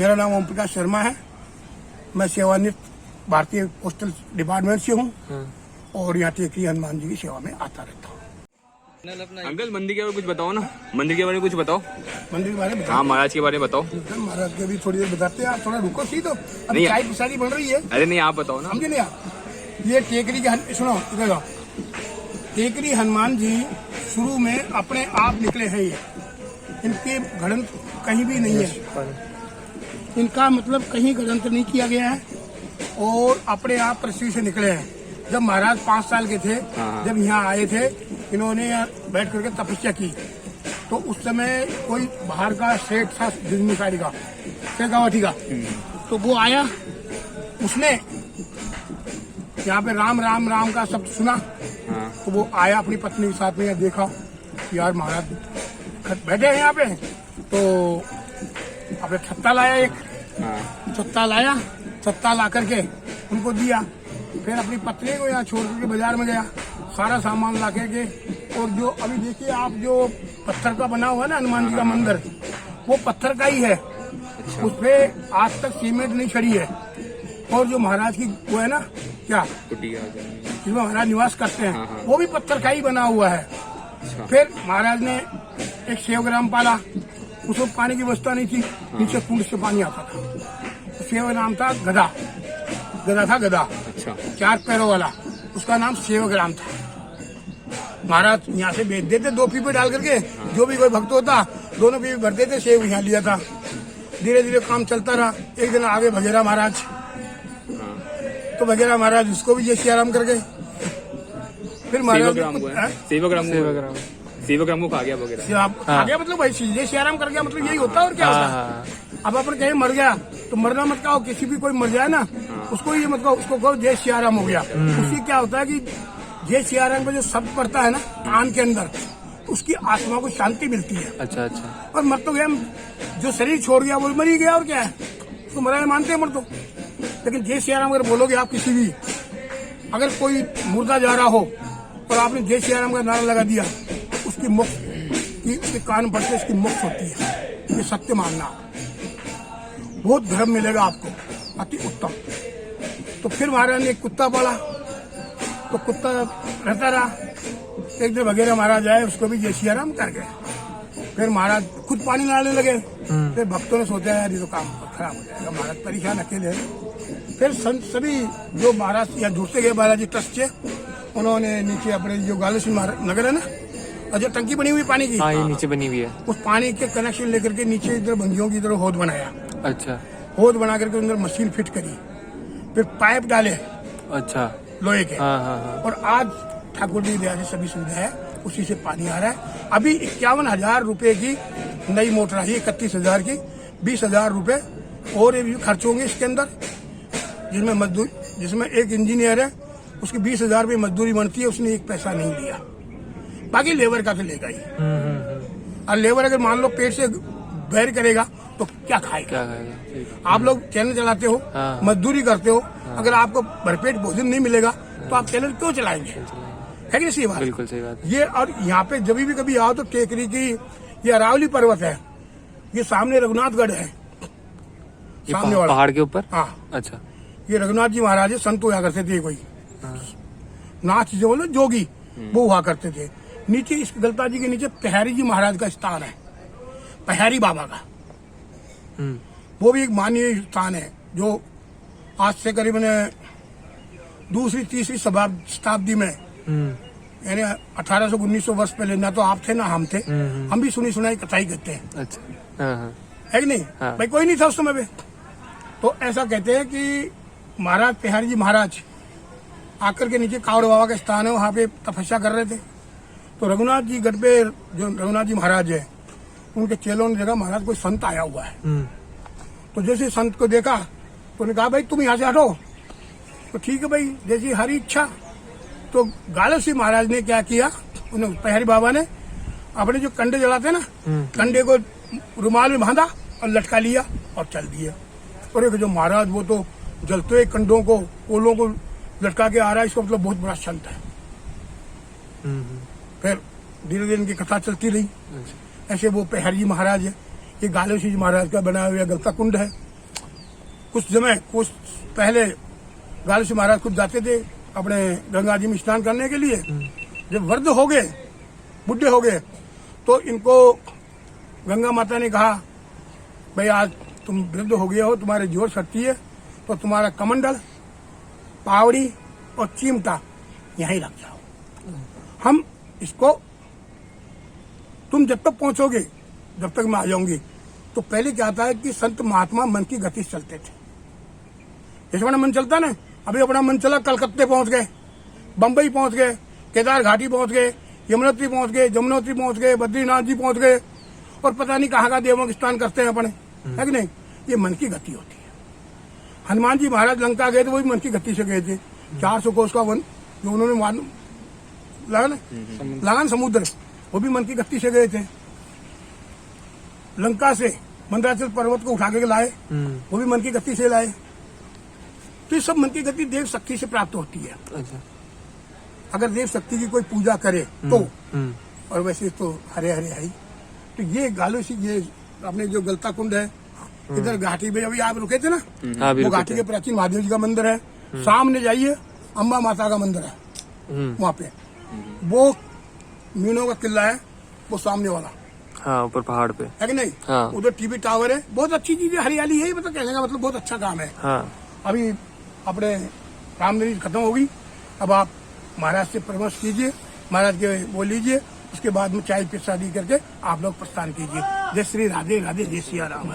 मेरा नाम ओम प्रकाश शर्मा है। मैं सेवानिवृत्त भारतीय पोस्टल डिपार्टमेंट से हूँ और यहाँ टेकरी हनुमान जी की सेवा में आता रहता हूँ। अंकल मंदिर के बारे में कुछ बताओ ना, मंदिर के बारे में कुछ बताओ। मंदिर के बारे में हाँ, महाराज के बारे में बताओ। महाराज के भी थोड़ी देर बताते हैं, आप थोड़ा रुको सी। तो अभी नहीं, चाय की शादी बन रही है। अरे नहीं, आप बताओ ना। समझे नहीं आप? ये टेकरी के सुनो इधर आओ। टेकरी हनुमान जी शुरू में अपने आप निकले हैं। ये इनके गणंत कहीं भी नहीं है, इनका मतलब कहीं गणंत नहीं किया गया है और अपने आप पृथ्वी से निकले हैं। जब महाराज 5 साल के थे, जब यहाँ आए थे, इन्होंने बैठ करके तपस्या की, तो उस समय कोई बाहर का सेठ था जिम्मेदारी का, शेखावटी का, तो वो आया, उसने यहाँ पे राम राम राम का शब्द सुना, तो वो आया अपनी पत्नी के साथ में, यहाँ देखा कि यार महाराज बैठे हैं यहाँ पे, तो अपने छत्ता लाया, एक छत्ता लाया, छत्ता ला करके उनको दिया। फिर अपनी पत्नी को यहाँ छोड़ करके बाजार में गया, सारा सामान ला करके। और जो अभी देखिए आप, जो पत्थर का बना हुआ है ना हनुमान जी का मंदिर, वो पत्थर का ही है। उस पे आज तक सीमेंट नहीं चढ़ी है। और जो महाराज की वो है ना, क्या जिसमें महाराज निवास करते हैं, वो भी पत्थर का ही बना हुआ है। फिर महाराज ने एक सेवग्राम पाला, उसमें पानी की व्यवस्था नहीं थी, नीचे कुंड से पानी आता था। सेवग्राम था गधा, गधा था गधा, 4 पैरों वाला, उसका नाम सेवग्राम था। महाराज यहाँ से बेच देते 2 पीपे डाल करके, जो भी कोई भक्त होता 2 पीपे भर देते, सेव यहाँ लिया था। धीरे धीरे काम चलता रहा। एक दिन आगे भगेरा महाराज, तो भगेरा महाराज उसको भी जय सिया राम कर गए। फिर महाराज सेवग्राम को खा गया वगैरह, खा गया मतलब भाई जय सिया राम कर गया, मतलब यही होता है और क्या होता है। अब अपन कहीं मर गया तो मरना मत कहो, किसी भी कोई मर जाए ना, उसको ये मतलब उसको कहो जय सिया राम हो गया। उसकी क्या होता है कि जय सिया राम का जो शब्द पड़ता है ना कान के अंदर, उसकी आत्मा को शांति मिलती है। अच्छा अच्छा। और मर तो गया, जो शरीर छोड़ गया वो मर ही गया, और क्या है, उसको मरा है मानते हैं मर तो। लेकिन जय सिया राम अगर बोलोगे आप, किसी भी अगर कोई मुर्दा जा रहा हो और आपने जय सिया राम का नारा लगा दिया, उसकी मुक्त की, उसके कान पड़ते उसकी मुक्त होती है। ये सत्य मानना, बहुत धर्म मिलेगा आपको, अति उत्तम। तो फिर महाराज ने एक कुत्ता पाला, तो कुत्ता रहता रहा। एक दिन वगैरह महाराज आए, उसको भी जय सिया राम कर गए। फिर महाराज खुद पानी लाने लगे। फिर भक्तों ने सोचा यार ये तो काम खराब हो जाएगा, महाराज परेशान अकेले। फिर संत सभी जो महाराज यहाँ जुड़ते गए बालाजी ट्रस्ट से, उन्होंने नीचे अपने जो गालेश्वर नगर है ना, और जो टंकी बनी हुई पानी की, हाँ ये नीचे बनी हुई है, उस पानी के कनेक्शन लेकर के नीचे इधर बंगियों की तरफ होद बनाया। अच्छा। होद बना करके अंदर मशीन फिट करी, फिर पाइप डाले, अच्छा, लोहे के। और आज ठाकुर जी दया से सभी सुविधा है, उसी से पानी आ रहा है। अभी 51,000 रुपए की नई मोटर आई, 31,000 की, 20,000 रुपए और भी खर्च होंगे इसके अंदर, जिसमें मजदूर, जिसमें एक इंजीनियर है, उसकी 20,000 रुपये मजदूरी बनती है, उसने 1 पैसा नहीं लिया। बाकी लेबर का तो लेगा ही। और लेबर अगर मान लो पेट से बैर करेगा तो क्या खाएगा? आप लोग चैनल चलाते हो, मजदूरी करते हो, अगर आपको भरपेट भोजन नहीं मिलेगा तो आप चैनल क्यों चलाएंगे? है कि नहीं सही बात? बिल्कुल सही बात। ये और यहाँ पे जब भी कभी आओ तो टेकरी की ये अरावली पर्वत है, ये सामने रघुनाथगढ़ है, सामने वाला पहाड़ के ऊपर। हाँ अच्छा। ये रघुनाथ जी महाराज है, संत हुआ करते थे, कोई नाथ जो बोलो जोगी, वो हुआ करते थे। नीचे इस गलता जी के नीचे पहाड़ी जी महाराज का स्थान है, पहाड़ी बाबा का। वो भी एक माननीय स्थान है, जो आज से करीबन 2री-3री शताब्दी में, यानी 1800-1900 वर्ष पहले, ना तो आप थे ना हम थे, हम भी सुनी सुनाई कथाई करते हैं। अच्छा। है कि नहीं? भाई कोई नहीं था उस समय पे। तो ऐसा कहते हैं कि महाराज पहाड़ी जी महाराज आकर के नीचे कावड़ बाबा का स्थान है, वहाँ पे तपस्या कर रहे थे। तो रघुनाथ जी गढ़ पे जो रघुनाथ जी महाराज है, उनके चेलों ने देखा महाराज कोई संत आया हुआ है। तो जैसे संत को देखा तो उन्होंने कहा भाई तुम यहाँ से हटो। तो ठीक है भाई, जैसी हरी इच्छा। तो गालेश्वर महाराज ने क्या किया, उन्हें पहाड़ी बाबा ने अपने जो कंडे जलाते ना, कंडे को रुमाल में बांधा और लटका लिया और चल दिया। और एक जो महाराज वो तो जलते हुए कंडों को, कोलों को लटका के आ रहा है, इसको मतलब बहुत बड़ा संत है। फिर धीरे धीरे इनकी कथा चलती रही। ऐसे वो पहाड़ी जी महाराज है, ये गालेश्वर जी महाराज का बनाया हुआ गलता कुंड है, कुछ पहले गाल से महाराज खुद जाते थे अपने गंगा जी में स्नान करने के लिए। जब वृद्ध हो गए, बुढ़े हो गए, तो इनको गंगा माता ने कहा, भाई आज तुम वृद्ध हो गए हो, तुम्हारे जोर शक्ति है, तो तुम्हारा कमंडल, पावड़ी और चिमटा यहीं रख जाओ। हम इसको, तुम जब तक पहुंचोगे, जब तक मैं आ जाऊंगी। तो पहले क्या था है कि संत महात्मा मन की गति से चलते थे। जैसे अपना मन चलता ना, अभी अपना मन चला, कलकत्ते पहुंच गए, बम्बई पहुंच गए, केदार घाटी पहुंच गए, यमुनोत्री पहुंच गए, जमुनोत्री पहुंच गए, बद्रीनाथ जी पहुंच गए, और पता नहीं कहाँ का देवों के स्थान करते हैं अपने, है कि नहीं। ये मन की गति होती है। हनुमान जी महाराज लंका गए तो वो भी मन की गति से गए थे। 400 कोस का वन जो उन्होंने लगा ना समुद्र, वो भी मन की गति से गए थे। लंका से मंदराचल पर्वत को उठा के लाए, वो भी मन की गति से लाए। तो ये सब मन की गति देव शक्ति से प्राप्त होती है। अच्छा। अगर देव शक्ति की कोई पूजा करे तो, और वैसे तो हरे हरे है ही। तो ये गालूसी, ये अपने जो गलता कुंड है इधर घाटी में, अभी आप रुके थे ना, वो घाटी के प्राचीन महादेव जी का मंदिर है। सामने जाइए, अम्बा माता का मंदिर है वहाँ पे, वो मीनों का किला है, वो सामने वाला, हाँ, ऊपर पहाड़ पे है कि नहीं। हाँ। उधर टीवी टावर है, बहुत अच्छी चीज है, हरियाली है, मतलब कहने का मतलब बहुत अच्छा काम है। हाँ। अभी अपने रामनवमी खत्म होगी, अब आप महाराज से परामर्श कीजिए, महाराज के वो लीजिए, उसके बाद में चाय प्रसादी करके आप लोग प्रस्थान कीजिए। जय श्री राधे राधे, जय सिया राम।